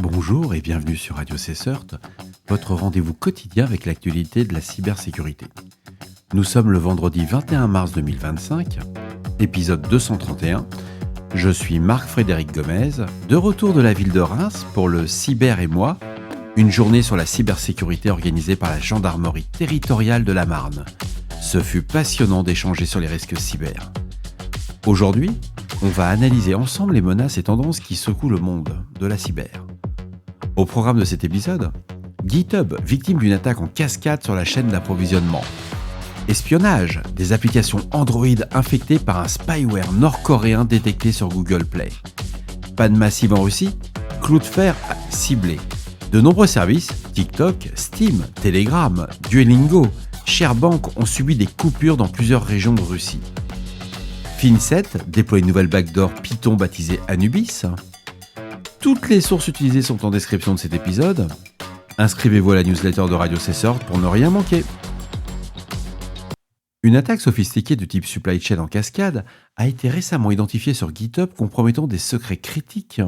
Bonjour et bienvenue sur Radio CSERT, votre rendez-vous quotidien avec l'actualité de la cybersécurité. Nous sommes le vendredi 21 mars 2025, épisode 231. Je suis Marc-Frédéric Gomez, de retour de la ville de Reims pour le Cyber et moi, une journée sur la cybersécurité organisée par la gendarmerie territoriale de la Marne. Ce fut passionnant d'échanger sur les risques cyber. Aujourd'hui, on va analyser ensemble les menaces et tendances qui secouent le monde de la cyber. Au programme de cet épisode, GitHub, victime d'une attaque en cascade sur la chaîne d'approvisionnement. Espionnage, des applications Android infectées par un spyware nord-coréen détecté sur Google Play. Panne massive en Russie, Cloudflare ciblé. De nombreux services, TikTok, Steam, Telegram, Duolingo, ShareBank ont subi des coupures dans plusieurs régions de Russie. Finset déploie une nouvelle backdoor Python baptisée Anubis. Toutes les sources utilisées sont en description de cet épisode. Inscrivez-vous à la newsletter de Radio CSERT pour ne rien manquer. Une attaque sophistiquée de type supply chain en cascade a été récemment identifiée sur GitHub compromettant des secrets critiques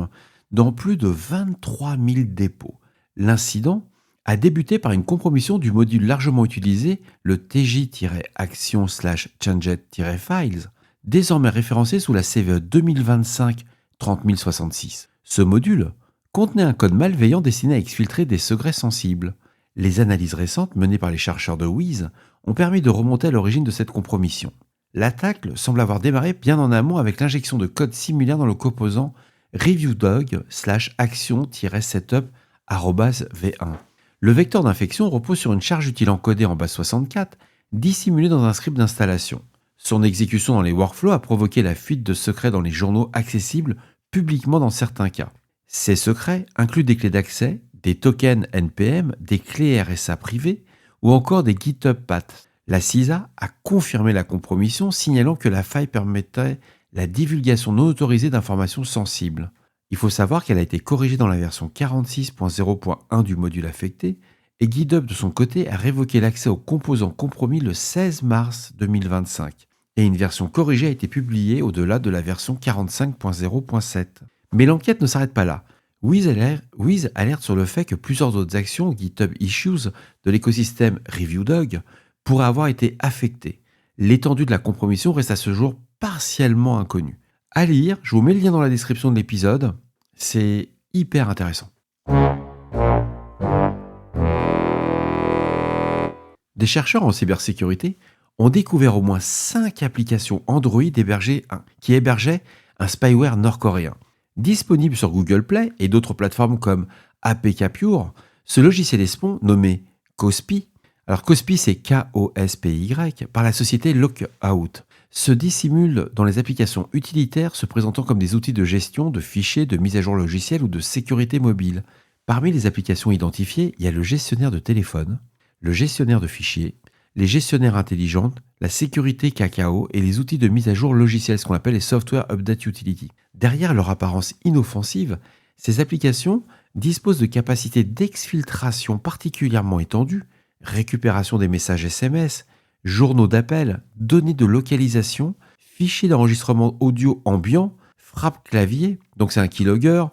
dans plus de 23 000 dépôts. L'incident a débuté par une compromission du module largement utilisé, le tj-action/changed-files, désormais référencé sous la CVE 2025 30066. Ce module contenait un code malveillant destiné à exfiltrer des secrets sensibles. Les analyses récentes menées par les chercheurs de Wiz ont permis de remonter à l'origine de cette compromission. L'attaque semble avoir démarré bien en amont avec l'injection de code similaire dans le composant reviewdog/action-setup@v1. Le vecteur d'infection repose sur une charge utile encodée en base 64, dissimulée dans un script d'installation. Son exécution dans les workflows a provoqué la fuite de secrets dans les journaux accessibles publiquement dans certains cas. Ces secrets incluent des clés d'accès, des tokens NPM, des clés RSA privées ou encore des GitHub Paths. La CISA a confirmé la compromission, signalant que la faille permettait la divulgation non autorisée d'informations sensibles. Il faut savoir qu'elle a été corrigée dans la version 46.0.1 du module affecté et GitHub de son côté a révoqué l'accès aux composants compromis le 16 mars 2025. Et une version corrigée a été publiée au-delà de la version 45.0.7. Mais l'enquête ne s'arrête pas là. Wiz alerte sur le fait que plusieurs autres actions GitHub Issues de l'écosystème ReviewDog pourraient avoir été affectées. L'étendue de la compromission reste à ce jour partiellement inconnue. À lire, je vous mets le lien dans la description de l'épisode, c'est hyper intéressant. Des chercheurs en cybersécurité ont découvert au moins 5 applications Android qui hébergeaient un spyware nord-coréen. Disponible sur Google Play et d'autres plateformes comme APK Pure, ce logiciel espion nommé Kospy, alors Kospy c'est K-O-S-P-Y, par la société Lookout, se dissimule dans les applications utilitaires se présentant comme des outils de gestion de fichiers, de mise à jour logicielle ou de sécurité mobile. Parmi les applications identifiées, il y a le gestionnaire de téléphone, le gestionnaire de fichiers, les gestionnaires intelligents, la sécurité Kakao et les outils de mise à jour logiciels, ce qu'on appelle les Software Update Utility. Derrière leur apparence inoffensive, ces applications disposent de capacités d'exfiltration particulièrement étendues, récupération des messages SMS, journaux d'appel, données de localisation, fichiers d'enregistrement audio ambiant, frappe clavier, donc c'est un keylogger,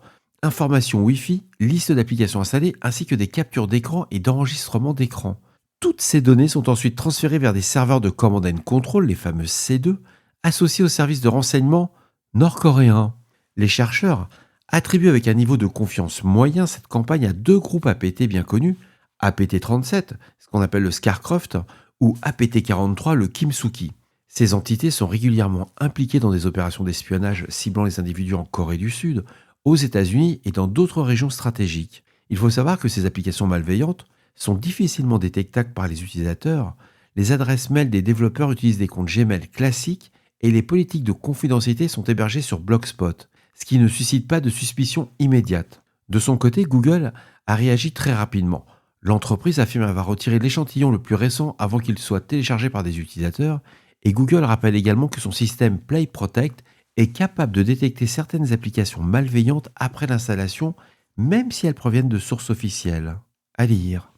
informations Wi-Fi, liste d'applications installées, ainsi que des captures d'écran et d'enregistrement d'écran. Toutes ces données sont ensuite transférées vers des serveurs de command and control, les fameux C2, associés aux services de renseignement nord-coréens. Les chercheurs attribuent avec un niveau de confiance moyen cette campagne à 2 groupes APT bien connus, APT-37, ce qu'on appelle le Scarcroft, ou APT-43, le Kimsuki. Ces entités sont régulièrement impliquées dans des opérations d'espionnage ciblant les individus en Corée du Sud, aux États-Unis et dans d'autres régions stratégiques. Il faut savoir que ces applications malveillantes sont difficilement détectables par les utilisateurs, les adresses mail des développeurs utilisent des comptes Gmail classiques et les politiques de confidentialité sont hébergées sur Blogspot, ce qui ne suscite pas de suspicion immédiate. De son côté, Google a réagi très rapidement. L'entreprise affirme avoir retiré l'échantillon le plus récent avant qu'il soit téléchargé par des utilisateurs et Google rappelle également que son système Play Protect est capable de détecter certaines applications malveillantes après l'installation, même si elles proviennent de sources officielles. À lire.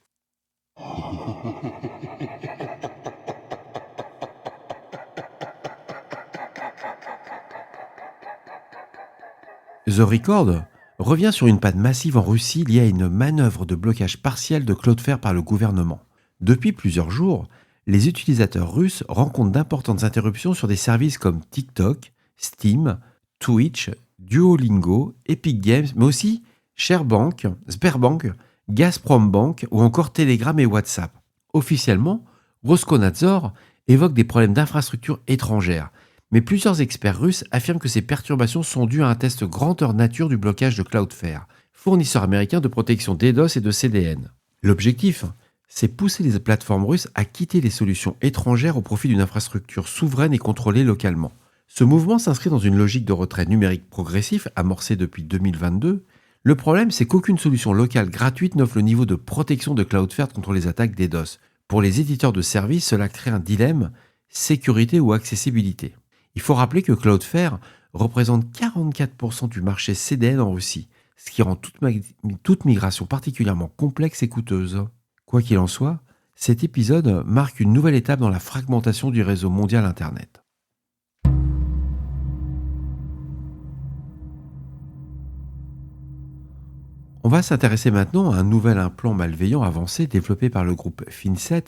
The Record revient sur une panne massive en Russie liée à une manœuvre de blocage partiel de Cloudflare par le gouvernement. Depuis plusieurs jours, les utilisateurs russes rencontrent d'importantes interruptions sur des services comme TikTok, Steam, Twitch, Duolingo, Epic Games, mais aussi Sharebank, Sberbank, Gazprombank ou encore Telegram et WhatsApp. Officiellement, Roskomnadzor évoque des problèmes d'infrastructure étrangères, mais plusieurs experts russes affirment que ces perturbations sont dues à un test grandeur nature du blocage de Cloudflare, fournisseur américain de protection DDoS et de CDN. L'objectif, c'est pousser les plateformes russes à quitter les solutions étrangères au profit d'une infrastructure souveraine et contrôlée localement. Ce mouvement s'inscrit dans une logique de retrait numérique progressif amorcée depuis 2022. Le problème, c'est qu'aucune solution locale gratuite n'offre le niveau de protection de Cloudflare contre les attaques DDoS. Pour les éditeurs de services, cela crée un dilemme, sécurité ou accessibilité. Il faut rappeler que Cloudflare représente 44% du marché CDN en Russie, ce qui rend toute migration particulièrement complexe et coûteuse. Quoi qu'il en soit, cet épisode marque une nouvelle étape dans la fragmentation du réseau mondial Internet. On va s'intéresser maintenant à un nouvel implant malveillant avancé développé par le groupe Finset,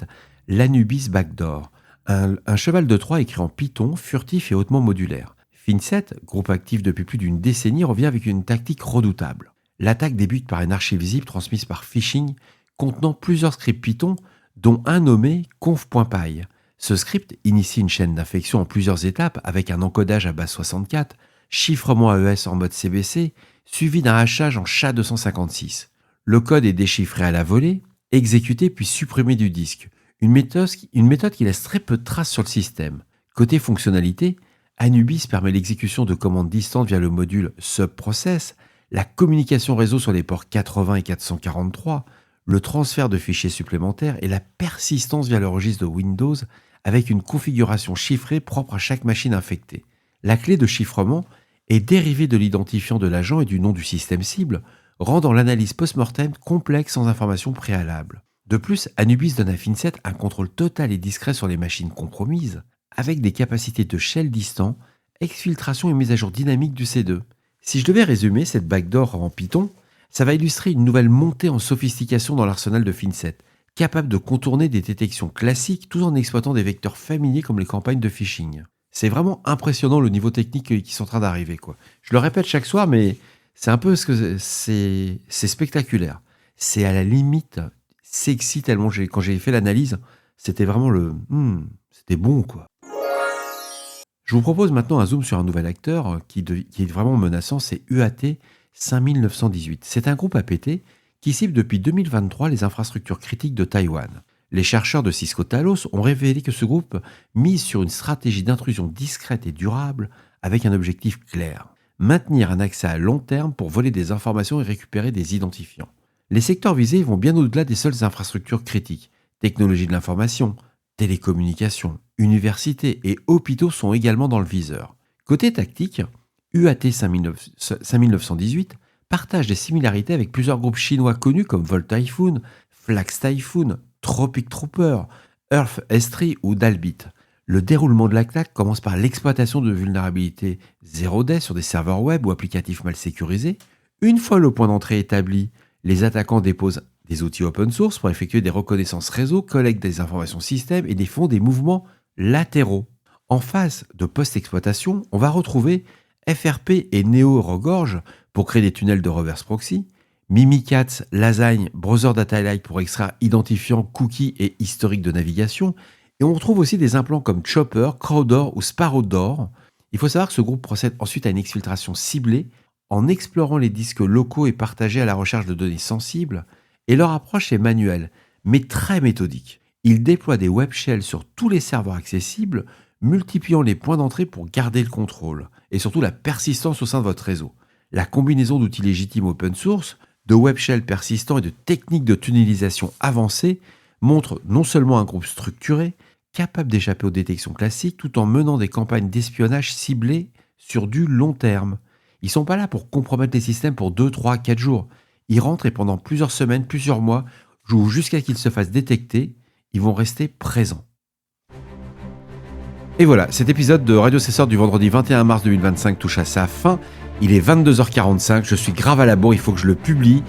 l'Anubis Backdoor, un cheval de Troie écrit en Python, furtif et hautement modulaire. Finset, groupe actif depuis plus d'une décennie, revient avec une tactique redoutable. L'attaque débute par une archive zip transmise par phishing contenant plusieurs scripts Python, dont un nommé conf.py. Ce script initie une chaîne d'infection en plusieurs étapes avec un encodage à base 64, chiffrement AES en mode CBC, suivi d'un hachage en SHA-256. Le code est déchiffré à la volée, exécuté puis supprimé du disque. Une méthode qui laisse très peu de traces sur le système. Côté fonctionnalité, Anubis permet l'exécution de commandes distantes via le module subprocess, la communication réseau sur les ports 80 et 443, le transfert de fichiers supplémentaires et la persistance via le registre de Windows avec une configuration chiffrée propre à chaque machine infectée. La clé de chiffrement est dérivée de l'identifiant de l'agent et du nom du système cible, rendant l'analyse post-mortem complexe sans information préalable. De plus, Anubis donne à Finset un contrôle total et discret sur les machines compromises, avec des capacités de shell distant, exfiltration et mise à jour dynamique du C2. Si je devais résumer cette backdoor en Python, ça va illustrer une nouvelle montée en sophistication dans l'arsenal de Finset, capable de contourner des détections classiques tout en exploitant des vecteurs familiers comme les campagnes de phishing. C'est vraiment impressionnant le niveau technique qui sont en train d'arriver, quoi. Je le répète chaque soir, mais c'est un peu ce que c'est spectaculaire. C'est à la limite sexy tellement quand j'ai fait l'analyse, c'était vraiment c'était bon, quoi. Je vous propose maintenant un zoom sur un nouvel acteur qui est vraiment menaçant, c'est UAT 5918. C'est un groupe APT qui cible depuis 2023 les infrastructures critiques de Taïwan. Les chercheurs de Cisco Talos ont révélé que ce groupe mise sur une stratégie d'intrusion discrète et durable avec un objectif clair: maintenir un accès à long terme pour voler des informations et récupérer des identifiants. Les secteurs visés vont bien au-delà des seules infrastructures critiques. Technologie de l'information, télécommunications, universités et hôpitaux sont également dans le viseur. Côté tactique, UAT 5918 partage des similarités avec plusieurs groupes chinois connus comme Volt Typhoon, Flax Typhoon, Tropic Trooper, Earth S3 ou Dalbit. Le déroulement de l'attaque commence par l'exploitation de vulnérabilités 0-day sur des serveurs web ou applicatifs mal sécurisés. Une fois le point d'entrée établi, les attaquants déposent des outils open source pour effectuer des reconnaissances réseau, collectent des informations système et font des mouvements latéraux. En phase de post-exploitation, on va retrouver FRP et Neo-Regorge pour créer des tunnels de reverse proxy, Mimikatz, Lasagne, Browser Data Lake pour extraire identifiants, cookies et historique de navigation. Et on retrouve aussi des implants comme Chopper, Crowdor ou Sparrowdor. Il faut savoir que ce groupe procède ensuite à une exfiltration ciblée en explorant les disques locaux et partagés à la recherche de données sensibles. Et leur approche est manuelle, mais très méthodique. Ils déploient des web shells sur tous les serveurs accessibles, multipliant les points d'entrée pour garder le contrôle, et surtout la persistance au sein de votre réseau. La combinaison d'outils légitimes open source, de web shells persistants et de techniques de tunnelisation avancées montre non seulement un groupe structuré, capable d'échapper aux détections classiques tout en menant des campagnes d'espionnage ciblées sur du long terme. Ils sont pas là pour compromettre les systèmes pour 2, 3, 4 jours. Ils rentrent et pendant plusieurs semaines, plusieurs mois, ou jusqu'à qu'ils se fassent détecter, ils vont rester présents. Et voilà, cet épisode de Radio Cesseur du vendredi 21 mars 2025 touche à sa fin. Il est 22h45, je suis grave à la bourre, il faut que je le publie.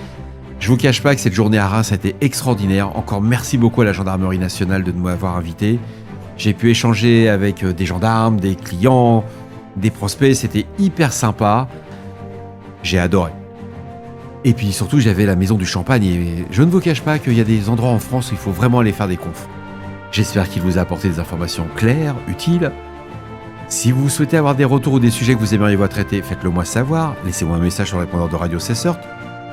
Je vous cache pas que cette journée à Reims a été extraordinaire. Encore merci beaucoup à la Gendarmerie nationale de nous avoir invités. J'ai pu échanger avec des gendarmes, des clients, des prospects, c'était hyper sympa. J'ai adoré. Et puis surtout, j'avais la maison du champagne et je ne vous cache pas qu'il y a des endroits en France où il faut vraiment aller faire des confs. J'espère qu'il vous a apporté des informations claires, utiles. Si vous souhaitez avoir des retours ou des sujets que vous aimeriez voir traités, faites-le moi savoir. Laissez-moi un message sur le répondeur de Radio Cessert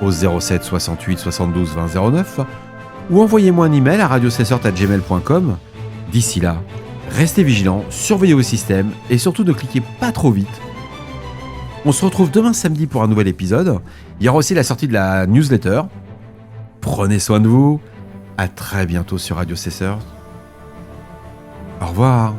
au 07 68 72 20 09 ou envoyez-moi un email à radiocessert@gmail.com. D'ici là, restez vigilants, surveillez vos systèmes et surtout ne cliquez pas trop vite. On se retrouve demain samedi pour un nouvel épisode. Il y aura aussi la sortie de la newsletter. Prenez soin de vous. À très bientôt sur Radio Cessert. Au revoir.